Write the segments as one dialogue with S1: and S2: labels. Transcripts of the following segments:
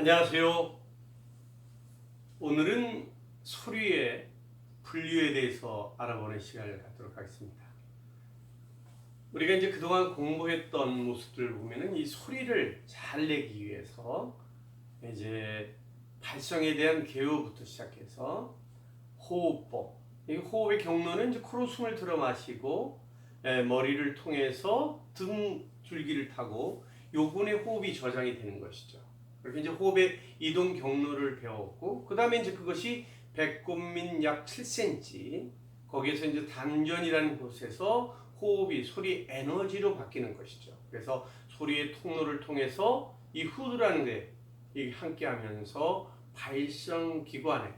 S1: 안녕하세요. 오늘은 소리의 분류에 대해서 알아보는 시간을 갖도록 하겠습니다. 우리가 이제 그동안 공부했던 모습들을 보면은 이 소리를 잘 내기 위해서 이제 발성에 대한 개요부터 시작해서 호흡법. 이 호흡의 경로는 이제 코로 숨을 들어 마시고 머리를 통해서 등 줄기를 타고 요군의 호흡이 저장이 되는 것이죠. 그렇게 이제 호흡의 이동 경로를 배웠고, 그 다음에 이제 그것이 배꼽밑 약 7cm, 거기에서 이제 단전이라는 곳에서 호흡이 소리 에너지로 바뀌는 것이죠. 그래서 소리의 통로를 통해서 이 후두라는 게 함께 하면서 발성 기관에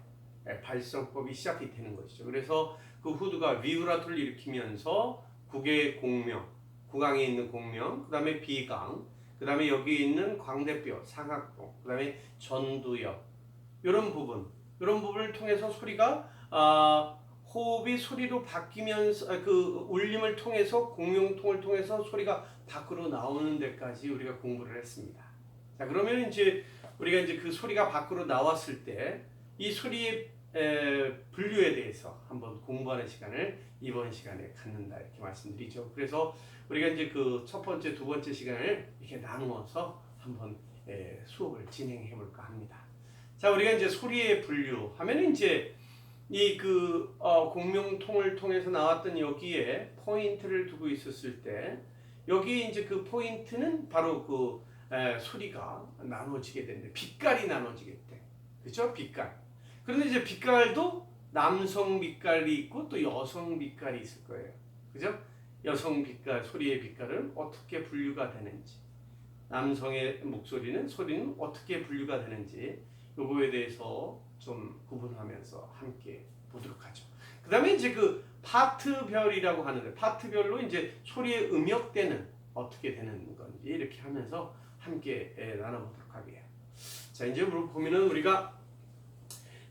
S1: 발성법이 시작이 되는 것이죠. 그래서 그 후두가 비브라토를 일으키면서 국의 공명, 구강에 있는 공명, 그 다음에 비강, 그 다음에 여기 있는 광대뼈, 상악동, 그 다음에 전두엽, 이런 부분을 통해서 소리가 호흡이 소리로 바뀌면서 그 울림을 통해서 공명통을 통해서 소리가 밖으로 나오는 데까지 우리가 공부를 했습니다. 자, 그러면 이제 우리가 이제 그 소리가 밖으로 나왔을 때 이 소리의 분류에 대해서 한번 공부하는 시간을 이번 시간에 갖는다 이렇게 말씀드리죠. 그래서 우리가 이제 그 첫 번째, 두 번째 시간을 이렇게 나누어서 한번 수업을 진행해 볼까 합니다. 자, 우리가 이제 소리의 분류 하면은 이제 이 그 공명통을 통해서 나왔던 여기에 포인트를 두고 있었을 때 여기 이제 그 포인트는 바로 그 소리가 나눠지게 되는데 빛깔이 나눠지게 돼. 그렇죠? 빛깔. 그런데 이제 빛깔도 남성 빛깔이 있고 또 여성 빛깔이 있을 거예요. 그죠? 여성 빛깔, 소리의 빛깔은 어떻게 분류가 되는지, 남성의 소리는 어떻게 분류가 되는지, 요거에 대해서 좀 구분하면서 함께 보도록 하죠. 그 다음에 이제 그 파트별이라고 하는데, 파트별로 이제 소리의 음역대는 어떻게 되는 건지 이렇게 하면서 함께 나눠보도록 하게요. 자, 이제 보면은 우리가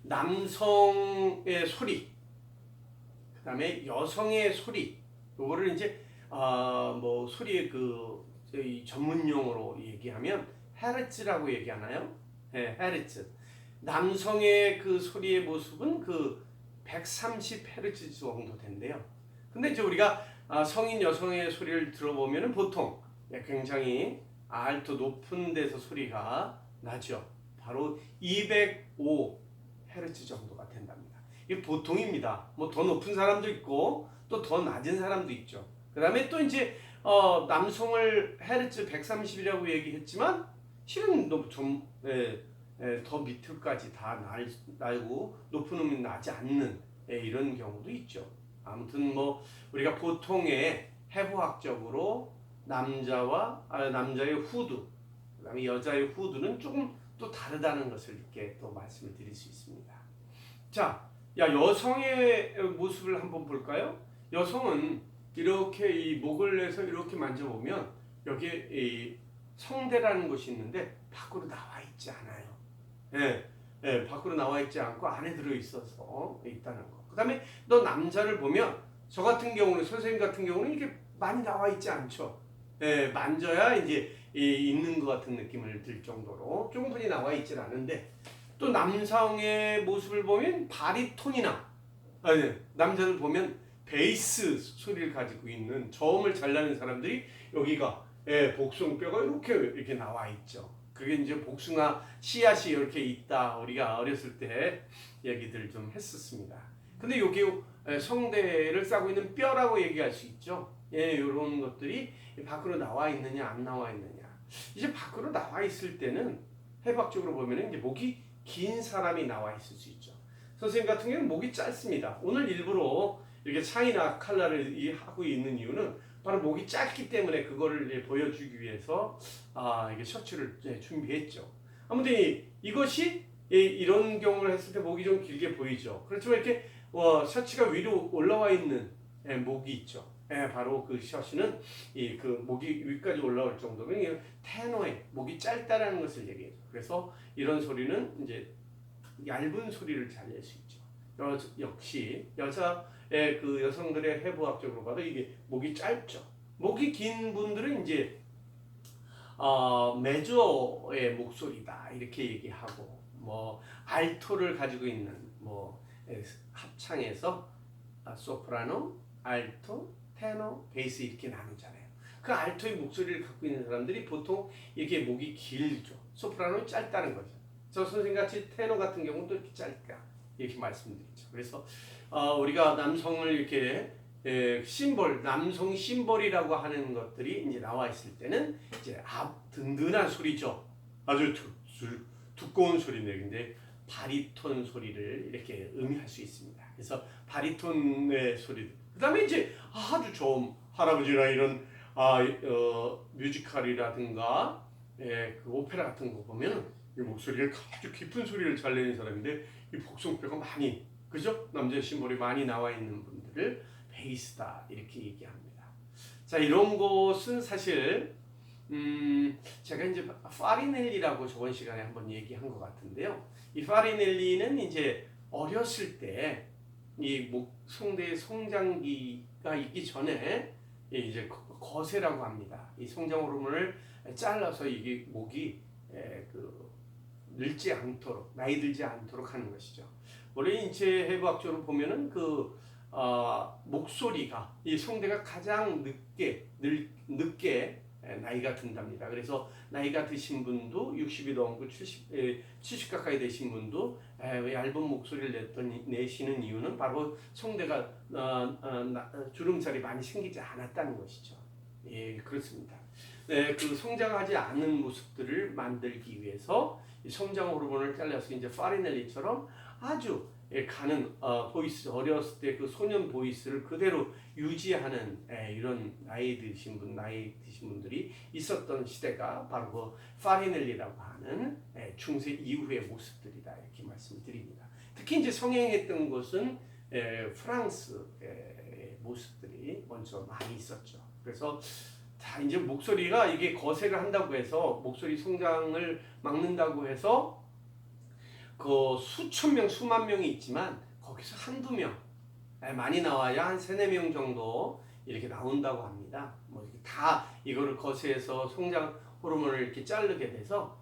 S1: 남성의 소리, 그 다음에 여성의 소리, 요거를 이제 뭐 소리의 그 전문 용어로 얘기하면 헤르츠라고 얘기하나요? 네, 헤르츠. 남성의 그 소리의 모습은 그 130헤르츠 정도 된대요. 근데 이제 우리가 성인 여성의 소리를 들어보면은 보통 굉장히 알토 높은 데서 소리가 나죠. 바로 205 헤르츠 정도가 된답니다. 이게 보통입니다. 뭐 더 높은 사람도 있고 또 더 낮은 사람도 있죠. 그 다음에 또 이제 남성을 헤르츠 130이라고 얘기했지만 실은 더 밑을까지 다 날고 높은 음이 나지 않는 이런 경우도 있죠. 아무튼 뭐 우리가 보통의 해부학적으로 남자의 후두, 그다음에 여자의 후두는 조금 또 다르다는 것을 이렇게 또 말씀을 드릴 수 있습니다. 자, 여성의 모습을 한번 볼까요? 여성은 이렇게 이 목을 내서 이렇게 만져보면 여기에 이 성대라는 곳이 있는데 밖으로 나와 있지 않아요. 밖으로 나와 있지 않고 안에 들어 있어서 있다는 거. 그 다음에 또 남자를 보면 저 같은 경우는 선생님 같은 경우는 이렇게 많이 나와 있지 않죠. 만져야 이제 있는 것 같은 느낌을 들 정도로 충분히 나와 있질 않은데, 또 남성의 모습을 보면 바리톤이나 남자를 보면 베이스 소리를 가지고 있는 저음을 잘 나는 사람들이 여기가 복숭뼈가 이렇게 나와 있죠. 그게 이제 복숭아 씨앗이 이렇게 있다. 우리가 어렸을 때 얘기들 좀 했었습니다. 근데 여기 성대를 싸고 있는 뼈라고 얘기할 수 있죠. 이런 것들이 밖으로 나와 있느냐 안 나와 있느냐. 이제 밖으로 나와 있을 때는 해부학적으로 보면은 이제 목이 긴 사람이 나와 있을 수 있죠. 선생님 같은 경우는 목이 짧습니다. 오늘 일부러 이렇게 차이나 칼라를 하고 있는 이유는 바로 목이 짧기 때문에 그거를 보여주기 위해서 이게 셔츠를 준비했죠. 아무튼 이것이 이런 경우를 했을 때 목이 좀 길게 보이죠. 그렇지만 이렇게 셔츠가 위로 올라와 있는 목이 있죠. 바로 그 셔츠는 그 목이 위까지 올라올 정도면 테너의 목이 짧다라는 것을 얘기해요. 그래서 이런 소리는 이제 얇은 소리를 잘 낼 수 있죠. 역시 여자의 그 여성들의 해부학적으로 봐도 이게 목이 짧죠. 목이 긴 분들은 이제 메조의 목소리다 이렇게 얘기하고 뭐 알토를 가지고 있는 뭐 합창에서 소프라노, 알토, 테너, 베이스 이렇게 나누잖아요. 그 알토의 목소리를 갖고 있는 사람들이 보통 이렇게 목이 길죠. 소프라노는 짧다는 거죠. 저 선생님같이 테너 같은 경우도 이렇게 짧다 이렇게 말씀드리죠. 그래서 우리가 남성을 이렇게 심볼, 남성 심볼이라고 하는 것들이 이제 나와 있을 때는 이제 든든한 소리죠. 아주 두꺼운 소리인데, 근데 바리톤 소리를 이렇게 의미할 수 있습니다. 그래서 바리톤의 소리. 그다음에 이제 아주 좋은 할아버지나 이런 뮤지컬이라든가 그 오페라 같은 거 보면 이 목소리를 아주 깊은 소리를 잘 내는 사람인데 이 복숭뼈가 많이 그죠? 남자 심볼이 많이 나와 있는 분들을 베이스다 이렇게 얘기합니다. 자, 이런 것은 사실 제가 이제 파리넬리라고 저번 시간에 한번 얘기한 것 같은데요. 이 파리넬리는 이제 어렸을 때 이 성대의 성장기가 있기 전에 이제 거세라고 합니다. 이 성장 호르몬을 잘라서 이게 목이 늙지 않도록, 나이 들지 않도록 하는 것이죠. 원래 인체 해부학적으로 보면은 목소리가 이 성대가 가장 늦게 나이가 든답니다. 그래서 나이가 드신 분도 60이 넘고 70 가까이 되신 분도 얇은 목소리를 내시는 이유는 바로 성대가 주름살이 많이 생기지 않았다는 것이죠. 예, 그렇습니다. 네, 그 성장하지 않는 모습들을 만들기 위해서 이 성장 호르몬을 잘라서 이제 파리넬리처럼 아주 가는 보이스, 어렸을 때 그 소년 보이스를 그대로 유지하는 이런 나이 드신 분들이 있었던 시대가 바로 그 파리넬리라고 하는 중세 이후의 모습들이다 이렇게 말씀드립니다. 특히 이제 성행했던 것은 프랑스 모습들이 먼저 많이 있었죠. 그래서 다 이제 목소리가 이게 거세를 한다고 해서 목소리 성장을 막는다고 해서 그 수천 명, 수만 명이 있지만 거기서 한두 명 많이 나와야 한 세네 명 정도 이렇게 나온다고 합니다. 뭐 이렇게 다 이거를 거세해서 성장 호르몬을 이렇게 자르게 돼서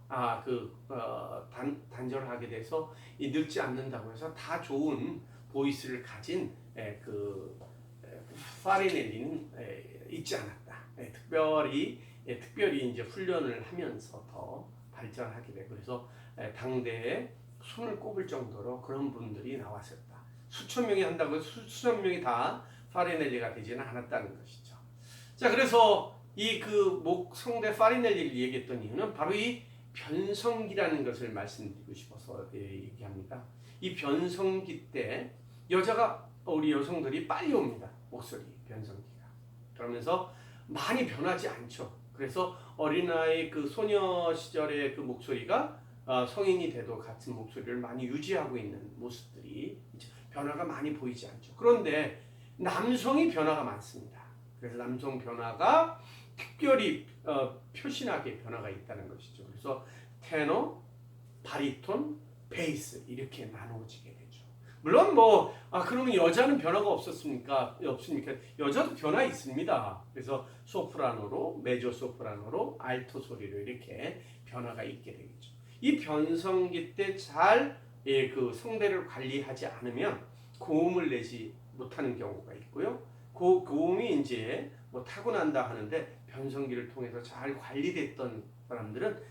S1: 단절하게 돼서 늙지 않는다고 해서 다 좋은 보이스를 가진 파리넬리는 있지 않았다. 특별히 이제 훈련을 하면서 더 발전하게 되고 그래서 당대에 손을 꼽을 정도로 그런 분들이 나왔었다. 수천 명이 한다고 해서 수천 명이 다 파리넬리가 되지는 않았다는 것이죠. 자, 그래서 이 성대 파리넬리를 얘기했던 이유는 바로 이 변성기라는 것을 말씀드리고 싶어서 얘기합니다. 이 변성기 때 우리 여성들이 빨리 옵니다. 목소리 변성기가. 그러면서 많이 변하지 않죠. 그래서 어린아이 소녀 시절의 그 목소리가 성인이 돼도 같은 목소리를 많이 유지하고 있는 모습들이 변화가 많이 보이지 않죠. 그런데 남성이 변화가 많습니다. 그래서 남성 변화가 특별히 표신하게 변화가 있다는 것이죠. 그래서 테너, 바리톤, 베이스 이렇게 나누어지게 되죠. 물론 그러면 여자는 변화가 없습니까? 여자도 변화 있습니다. 그래서 소프라노로, 메조 소프라노로, 알토 소리로 이렇게 변화가 있게 되겠죠. 이 변성기 때 잘 성대를 관리하지 않으면 고음을 내지 못하는 경우가 있고요. 고음이 이제 타고난다 하는데 변성기를 통해서 잘 관리됐던 사람들은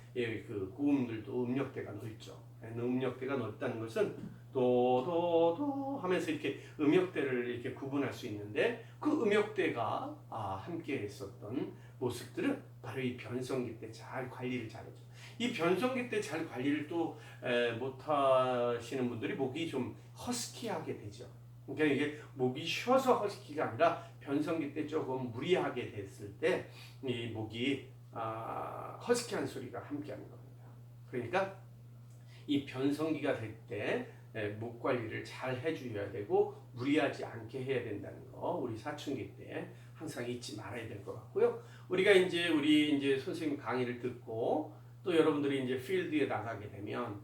S1: 고음들도 음역대가 넓죠. 음역대가 넓다는 것은 도도도 하면서 이렇게 음역대를 이렇게 구분할 수 있는데 그 음역대가 함께 했었던 모습들은 바로 이 변성기 때 잘 관리를 잘했죠. 이 변성기 때 잘 관리를 또 못하시는 분들이 목이 좀 허스키하게 되죠. 그러니까 이게 목이 쉬어서 허스키가 아니라 변성기 때 조금 무리하게 됐을 때 이 목이 허스키한 소리가 함께하는 겁니다. 그러니까 이 변성기가 될 때 목 관리를 잘 해줘야 되고 무리하지 않게 해야 된다는 거 우리 사춘기 때 항상 잊지 말아야 될 것 같고요. 우리 이제 선생님 강의를 듣고 또 여러분들이 이제 필드에 나가게 되면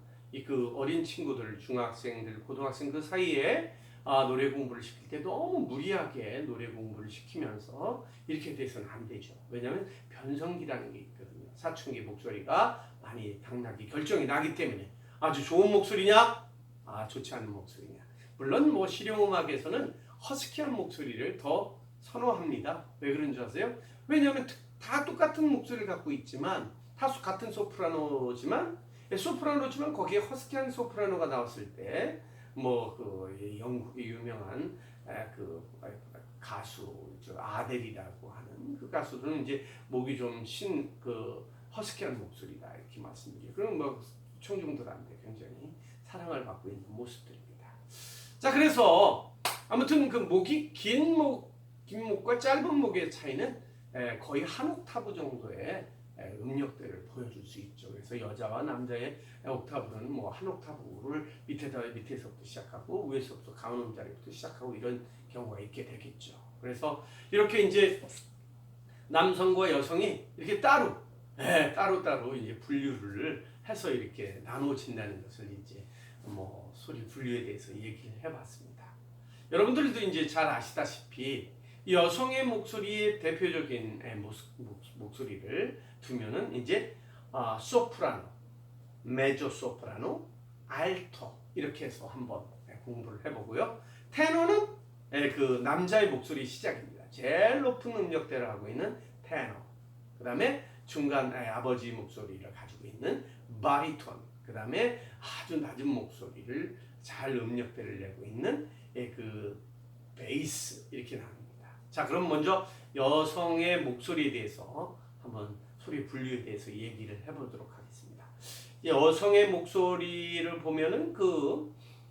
S1: 어린 친구들, 중학생들, 고등학생 그 사이에 노래 공부를 시킬 때 너무 무리하게 노래 공부를 시키면서 이렇게 돼서는 안 되죠. 왜냐하면 변성기라는 게 있거든요. 사춘기 목소리가 많이 당나기 결정이 나기 때문에 아주 좋은 목소리냐? 좋지 않은 목소리냐? 물론 뭐 실용음악에서는 허스키한 목소리를 더 선호합니다. 왜 그런 줄 아세요? 왜냐하면 다 똑같은 목소리를 갖고 있지만 다 같은 소프라노지만 거기에 허스키한 소프라노가 나왔을 때 뭐 그 영국의 유명한 그 가수 아델이라고 하는 그 가수들은 이제 목이 좀 그 허스키한 목소리다 이렇게 말씀드려요. 그럼 뭐 청중들한테 굉장히 사랑을 받고 있는 모습들입니다. 자, 그래서 아무튼 그 목이 긴 목과 짧은 목의 차이는 거의 한 옥타브 정도의 음역대를 보여줄 수 있죠. 그래서 여자와 남자의 옥타브는 뭐 한 옥타브를 밑에서부터 시작하고 위에서부터 가운음자리부터 시작하고 이런 경우가 있게 되겠죠. 그래서 이렇게 이제 남성과 여성이 이렇게 따로 이제 분류를 해서 이렇게 나누어진다는 것을 이제 뭐 소리 분류에 대해서 얘기를 해봤습니다. 여러분들도 이제 잘 아시다시피 여성의 목소리의 대표적인 목소리를 두면은 이제 소프라노, 메조 소프라노, 알토 이렇게 해서 한번 공부를 해보고요. 테너는 그 남자의 목소리 시작입니다. 제일 높은 음역대를 하고 있는 테너. 그 다음에 중간 아버지 목소리를 가지고 있는 바리톤. 그 다음에 아주 낮은 목소리를 잘 음역대를 내고 있는 그 베이스 이렇게 나옵니다. 자, 그럼 먼저 여성의 목소리에 대해서 한번 소리 분류에 대해서 얘기를 해보도록 하겠습니다. 여성의 목소리를 보면은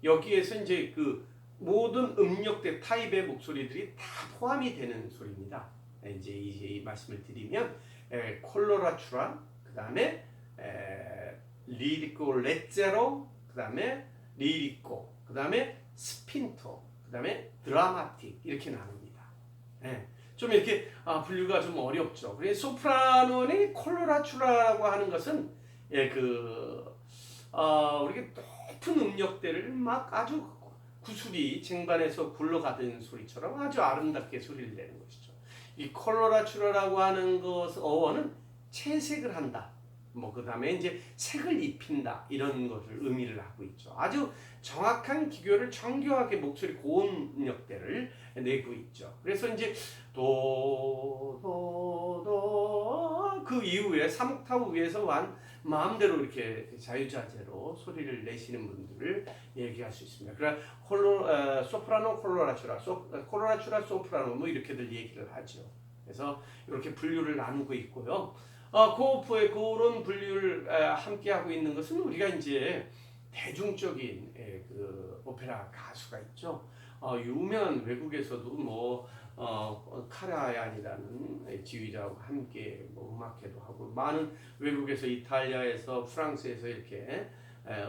S1: 여기에서 이제 그 모든 음역대 타입의 목소리들이 다 포함이 되는 소리입니다. 이제 이 말씀을 드리면 콜로라츄라, 그 다음에 리리코 레제로, 그 다음에 리리코, 그 다음에 스핀토, 그 다음에 드라마틱 이렇게 나눕니다. 좀 이렇게 분류가 좀 어렵죠. 그래서 소프라노는 콜로라츄라라고 하는 것은 우리가 높은 음역대를 막 아주 구슬이 쟁반에서 굴러가던 소리처럼 아주 아름답게 소리를 내는 것이죠. 이 콜로라츄라라고 하는 어원은 채색을 한다. 그 다음에 이제 색을 입힌다 이런 것을 의미를 하고 있죠. 아주 정확한 기교를 정교하게 목소리 고음 음역대를 내고 있죠. 그래서 이제 그 이후에 3옥타브 위에서 마음대로 이렇게 자유자재로 소리를 내시는 분들을 얘기할 수 있습니다. 그러나 소프라노, 콜로라츄라, 소프라노 뭐 이렇게들 얘기를 하죠. 그래서 이렇게 분류를 나누고 있고요. 그런 분류를 함께 하고 있는 것은 우리가 이제 대중적인 그 오페라 가수가 있죠. 유명한 외국에서도 카라얀이라는 지휘자와 함께 음악회도 하고 많은 외국에서 이탈리아에서 프랑스에서 이렇게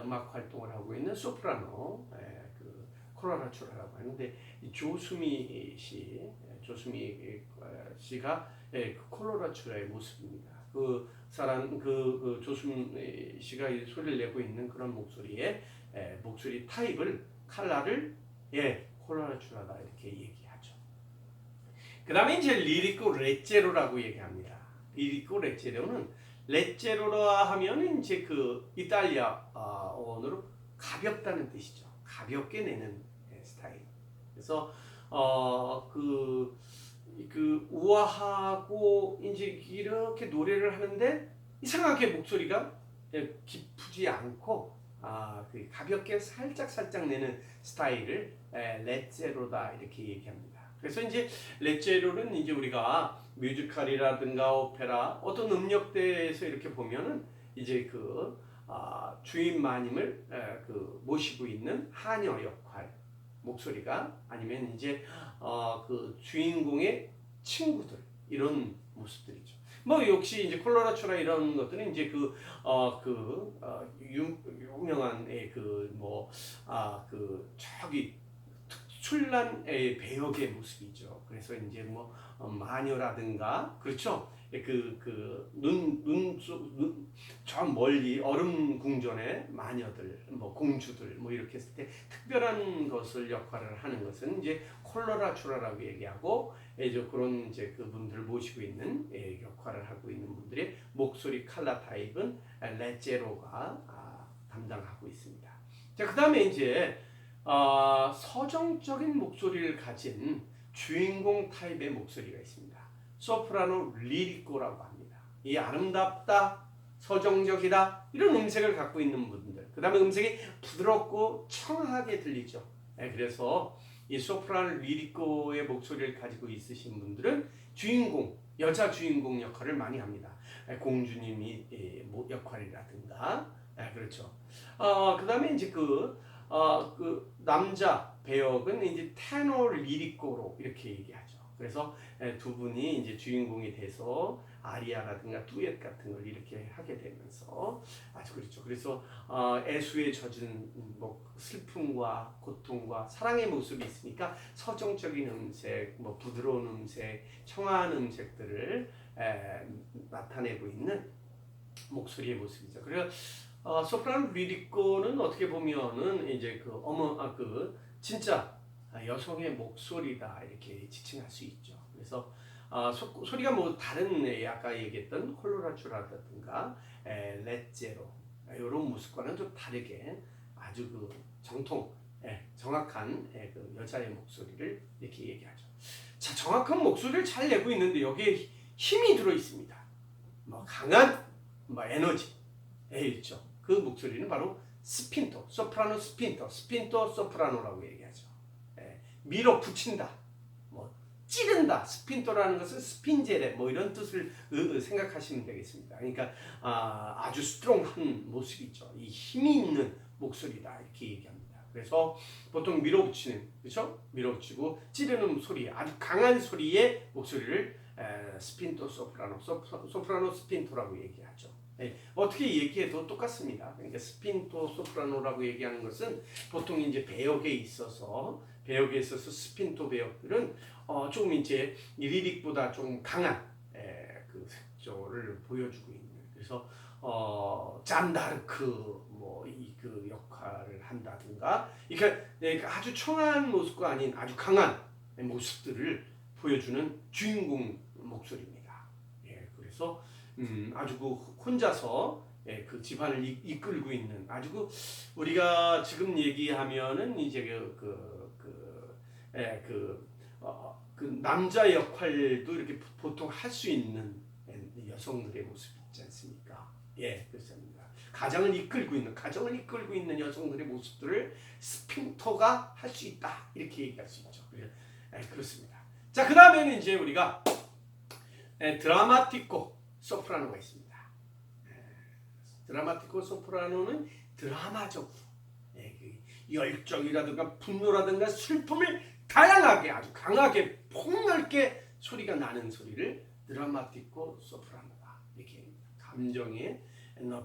S1: 음악 활동을 하고 있는 소프라노 그 콜로라츄라라고 하는데 조수미 씨가 그 콜로라츄라의 모습입니다. 그 조수미 씨가 소리를 내고 있는 그런 목소리의 목소리 타입을 칼라를 콜로라츄라다 이렇게 얘기하죠. 그 다음에 이제 리리코 레제로라고 얘기합니다. 리리코 레제로는 레제로라 하면 이제 그 이탈리아 어원으로 가볍다는 뜻이죠. 가볍게 내는 스타일. 그래서 우아하고 이제 이렇게 노래를 하는데 이상하게 목소리가 깊지 않고 그 가볍게 살짝 내는 스타일을 레제로다 이렇게 얘기합니다. 그래서 이제 레제로는 이제 우리가 뮤지컬이라든가 오페라 어떤 음역대에서 이렇게 보면은 이제 주인 마님을 모시고 있는 하녀 역할 목소리가 아니면 이제 그 주인공의 친구들 이런 모습들이죠. 역시 이제 콜로라츄라 이런 것들은 이제 유명한 저기 특출난 배역의 모습이죠. 그래서 이제 뭐 마녀라든가 그렇죠. 저 멀리 얼음 궁전의 마녀들, 뭐 공주들, 뭐 이렇게 했을 때 특별한 것을 역할을 하는 것은 이제 콜로라츄라라고 얘기하고 이제 그런 이제 그분들 모시고 있는 역할을 하고 있는 분들의 목소리 칼라 타입은 레제로가 담당하고 있습니다. 자, 그다음에 이제 서정적인 목소리를 가진 주인공 타입의 목소리가 있습니다. 소프라노 리리코라고 합니다. 이 아름답다, 서정적이다 이런 음색을 갖고 있는 분들. 그 다음에 음색이 부드럽고 청하게 들리죠. 그래서 이 소프라노 리리코의 목소리를 가지고 있으신 분들은 주인공, 여자 주인공 역할을 많이 합니다. 공주님이 역할이라든가 그렇죠. 그 다음에 이제 그 남자 배역은 이제 테너 리리코로 이렇게 얘기하죠. 그래서 두 분이 이제 주인공이 돼서 아리아라든가 듀엣 같은 걸 이렇게 하게 되면서 아주 그렇죠. 그래서 애수에 젖은 뭐 슬픔과 고통과 사랑의 모습이 있으니까 서정적인 음색, 뭐 부드러운 음색, 청아한 음색들을 나타내고 있는 목소리의 모습이죠. 그래서 소프라노 리리코는 어떻게 보면은 이제 진짜 여성의 목소리다 이렇게 지칭할 수 있죠. 그래서 소리가 뭐 다른 아까 얘기했던 콜로라츄라든가 레제로 이런 모습과는 좀 다르게 아주 그 정확한 그 여자의 목소리를 이렇게 얘기하죠. 자, 정확한 목소리를 잘 내고 있는데 여기에 힘이 들어 있습니다. 뭐 강한 뭐 에너지 있죠. 그 목소리는 바로 스핀토, 소프라노 스핀토, 스핀토 소프라노라고 얘기하죠. 밀어붙인다, 뭐 찌른다. 스핀토라는 것은 스핀제레 뭐 이런 뜻을 생각하시면 되겠습니다. 그러니까 아주 스트롱한 모습이죠. 이 힘이 있는 목소리다 이렇게 얘기합니다. 그래서 보통 밀어붙이는, 그렇죠? 밀어붙이고 찌르는 소리, 아주 강한 소리의 목소리를 스핀토 소프라노, 소프라노 스핀토라고 얘기하죠. 어떻게 얘기해도 똑같습니다. 그러니까 스핀토 소프라노라고 얘기하는 것은 보통 이제 배역에 있어서 스핀토 배역들은 조금 이제 리릭보다 좀 강한 그 색조를 보여주고 있는, 그래서 잔다르크 뭐 그 역할을 한다든가, 그러니까 아주 청아한 모습과 아닌 아주 강한 모습들을 보여주는 주인공 목소리입니다. 그래서 아주 그 혼자서 그 집안을 이끌고 있는, 아주 그 우리가 지금 얘기하면은 이제 그 남자 역할도 이렇게 보통 할 수 있는 여성들의 모습 있지 않습니까? 그렇습니다. 가정을 이끌고 있는 여성들의 모습들을 스핀토가 할 수 있다 이렇게 얘기할 수 있죠. 그렇습니다. 자, 그 다음에는 이제 우리가 드라마티코 소프라노가 있습니다. 드라마티코 소프라노는 드라마적으로 열정이라든가 분노라든가 슬픔을 다양하게 아주 강하게 폭넓게 소리가 나는 소리를 드라마티코 소프라노다 이렇게 감정의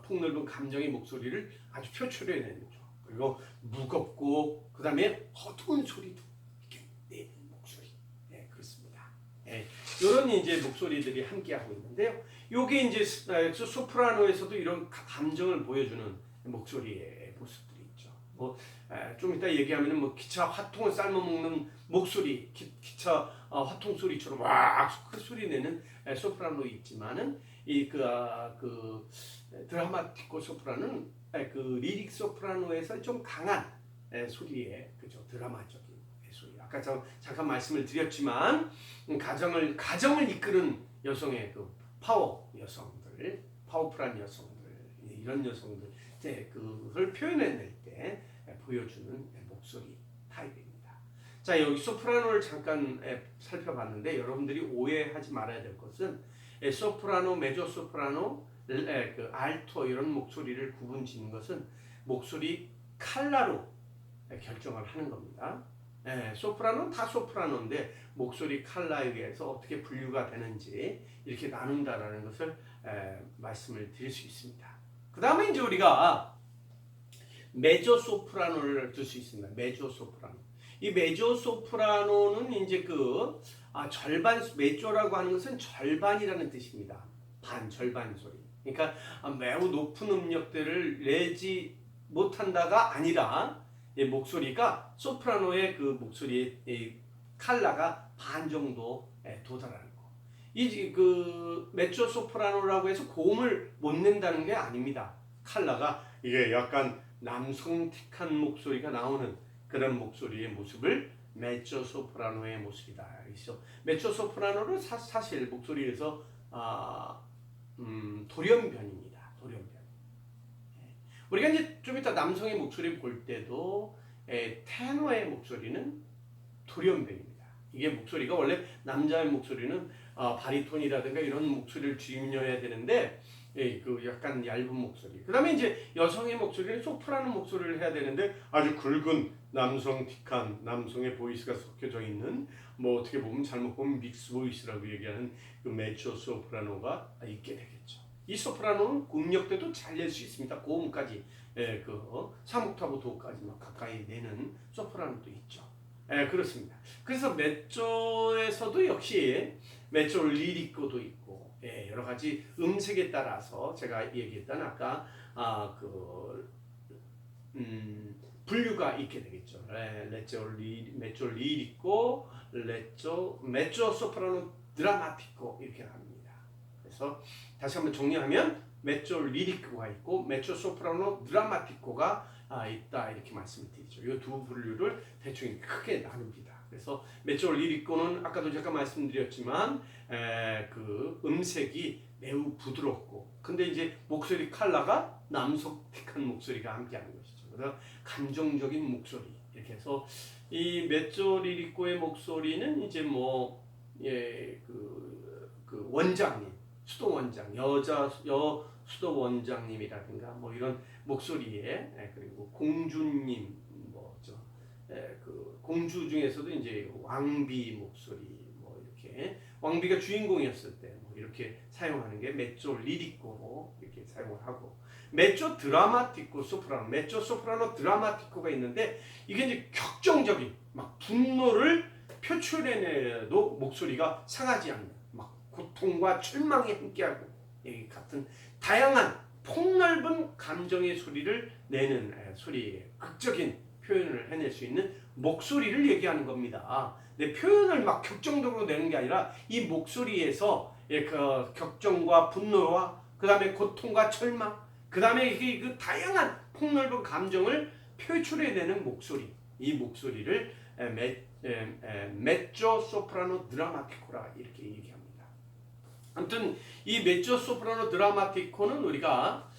S1: 폭넓은 감정의 목소리를 아주 표출해내는 거죠. 그리고 무겁고 그 다음에 어두운 소리도 이렇게 내는 목소리. 그렇습니다. 이런 이제 목소리들이 함께 하고 있는데요. 요게 이제 소프라노에서도 이런 감정을 보여주는 목소리의 모습들이 있죠. 뭐 좀 이따 얘기하면은 뭐 기차 화통을 삶아 먹는 목소리, 기차 화통 소리처럼 막 그 소리 내는 소프라노 있지만은 그 드라마티코 소프라노는 그 리릭 소프라노에서 좀 강한 소리의 그죠 드라마적인 소리. 아까 잠깐 말씀을 드렸지만 가정을 이끄는 여성의 그 파워 여성들, 파워풀한 여성들, 이런 여성들 그걸 표현해낼 때 보여주는 목소리 타입입니다. 자, 여기 소프라노를 잠깐 살펴봤는데 여러분들이 오해하지 말아야 될 것은 소프라노, 메조 소프라노, 그 알토 이런 목소리를 구분짓는 것은 목소리 칼라로 결정을 하는 겁니다. 소프라노는 다 소프라노인데 목소리 칼라에 의해서 어떻게 분류가 되는지 이렇게 나눈다라는 것을 말씀을 드릴 수 있습니다. 그 다음에 이제 우리가 메조 소프라노를 들 수 있습니다. 메조 소프라노. 이 메조 소프라노는 이제 절반 메조라고 하는 것은 절반이라는 뜻입니다. 절반 소리. 그러니까 매우 높은 음역대를 내지 못한다가 아니라 이 목소리가 소프라노의 그 목소리의 칼라가 반 정도 도달하는 거. 이 메조 소프라노라고 해서 고음을 못 낸다는 게 아닙니다. 칼라가 이게 약간 남성틱한 목소리가 나오는 그런 목소리의 모습을 메조 소프라노의 모습이다. 그래서 메조 소프라노는 사실 목소리에서 돌연변입니다. 돌연변. 우리가 이제 좀 이따 남성의 목소리 볼 때도 테너의 목소리는 돌연변입니다. 이게 목소리가 원래 남자의 목소리는 바리톤이라든가 이런 목소리를 쥐어야 되는데 그 약간 얇은 목소리. 그다음에 이제 여성의 목소리는 소프라노 목소리를 해야 되는데 아주 굵은 남성틱한 남성의 보이스가 섞여져 있는 뭐 어떻게 보면 잘못 보면 믹스 보이스라고 얘기하는 그 메조 소프라노가 있게 되겠죠. 이 소프라노는 음역대도 잘 낼 수 있습니다. 고음까지 사목타브 도까지 막 가까이 내는 소프라노도 있죠. 그렇습니다. 그래서 메조에서도 역시 메조 리리코도 있고 여러 가지 음색에 따라서 제가 얘기했던 아까 분류가 있게 되겠죠. 메조 리리코, 메조 소프라노 드라마티코 이렇게 합니다. 그래서 다시 한번 정리하면 메조 리리코가 있고 메조 소프라노 드라마티코가 있다 이렇게 말씀을 드리죠. 이 두 분류를 대충 크게 나눕니다. 그래서 메조 리리코는 아까도 잠깐 말씀드렸지만 그 음색이 매우 부드럽고 근데 이제 목소리 컬러가 남성틱한 목소리가 함께하는 것이죠. 그래서 감정적인 목소리 이렇게 해서 이 메조 리리코의 목소리는 이제 그 원장님 수도 원장 수도 원장님이라든가 뭐 이런 목소리에 그리고 공주님 그 공주 중에서도 이제 왕비 목소리 뭐 이렇게 왕비가 주인공이었을 때 뭐 이렇게 사용하는 게 메조 리리코로 이렇게 사용을 하고 메조 드라마티코 소프라노 메조 소프라노 드라마티코가 있는데 이게 이제 격정적인 막 분노를 표출해내도 목소리가 상하지 않는 막 고통과 절망이 함께하고 같은 다양한 폭넓은 감정의 소리를 내는 소리에 극적인 표현을 해낼 수 있는 목소리를 얘기하는 겁니다. 내 표현을 막 격정적으로 내는 게 아니라 이 목소리에서 그 격정과 분노와 그 다음에 고통과 절망 그 다음에 그 다양한 폭넓은 감정을 표출해내는 목소리 이 목소리를 메조 소프라노 드라마티코라 이렇게 얘기합니다. 아무튼 이 메조 소프라노 드라마티코는 우리가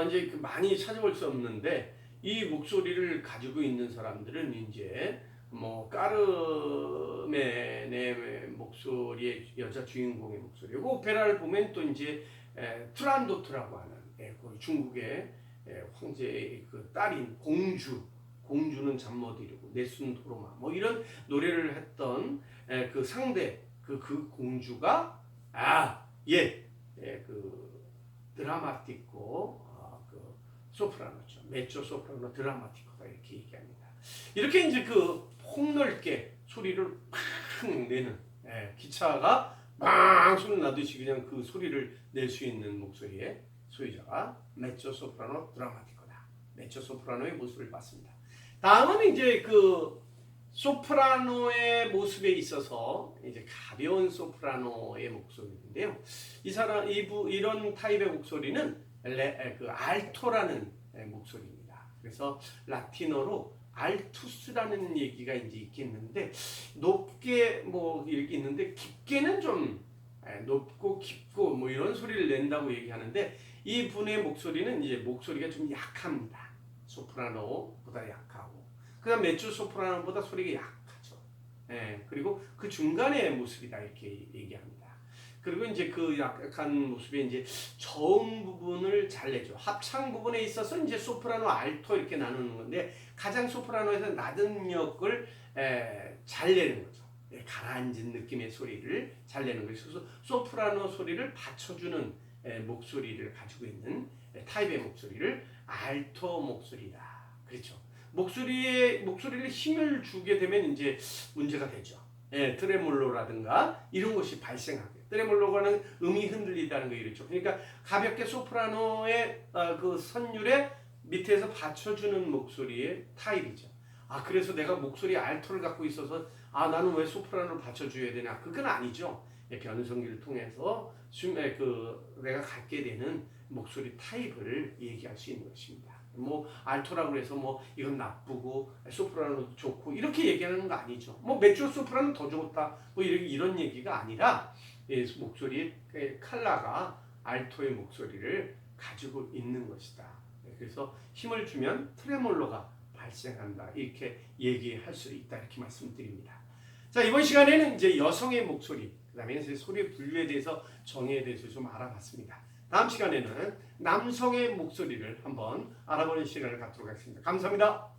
S1: 이제 많이 찾아볼 수 없는데 이 목소리를 가지고 있는 사람들은 이제 까르멘의 목소리의 여자 주인공의 목소리고 오페라를 보면 또 이제 투란도트라고 하는 그 중국의 황제의 그 딸인 공주는 잠 못 이루고 내순 도로마 뭐 이런 노래를 했던 그 상대 그 공주가 그 드라마티코 그 소프라노죠. 메조 소프라노 드라마티코가 이렇게 얘기합니다. 이렇게 이제 그 폭넓게 소리를 팍 내는 기차가 빵 소리 나듯이 그냥 그 소리를 낼 수 있는 목소리의 소유자가 메조 소프라노 드라마티코다. 메조 소프라노의 모습을 봤습니다. 다음은 이제 그 소프라노의 모습에 있어서 이제 가벼운 소프라노의 목소리인데요. 이런 타입의 목소리는 그 알토라는 목소리입니다. 그래서 라틴어로 알투스라는 얘기가 이제 있겠는데 높게 뭐 이렇게 있는데 깊게는 좀 높고 깊고 뭐 이런 소리를 낸다고 얘기하는데 이 분의 목소리는 이제 목소리가 좀 약합니다. 소프라노보다 약하고 그다음 메조 소프라노보다 소리가 약하죠. 그리고 그 중간의 모습이다 이렇게 얘기합니다. 그리고 이제 그 약한 모습에 이제 저음 부분을 잘 내죠. 합창 부분에 있어서 이제 소프라노, 알토 이렇게 나누는 건데 가장 소프라노에서 낮은 역을 잘 내는 거죠. 가라앉은 느낌의 소리를 잘 내는 거죠. 그래서 소프라노 소리를 받쳐주는 목소리를 가지고 있는 타입의 목소리를 알토 목소리다. 그렇죠. 목소리를 힘을 주게 되면 이제 문제가 되죠. 예, 트레몰로라든가 이런 것이 발생하게. 트레몰로가는 음이 흔들리다는 거 이렇죠. 그러니까 가볍게 소프라노의 그 선율에 밑에서 받쳐주는 목소리의 타입이죠. 아, 그래서 내가 목소리 알토를 갖고 있어서 나는 왜 소프라노를 받쳐줘야 되나? 그건 아니죠. 예, 변성기를 통해서 내가 갖게 되는 목소리 타입을 얘기할 수 있는 것입니다. 뭐 알토라고 해서 뭐 이건 나쁘고 소프라노 좋고 이렇게 얘기하는 거 아니죠. 뭐 메조 소프라노 더 좋다 뭐 이런 얘기가 아니라 목소리의 칼라가 알토의 목소리를 가지고 있는 것이다. 그래서 힘을 주면 트레몰로가 발생한다 이렇게 얘기할 수 있다 이렇게 말씀드립니다. 자, 이번 시간에는 이제 여성의 목소리 그다음에 소리의 분류에 대해서 정의에 대해서 좀 알아봤습니다. 다음 시간에는 남성의 목소리를 한번 알아보는 시간을 갖도록 하겠습니다. 감사합니다.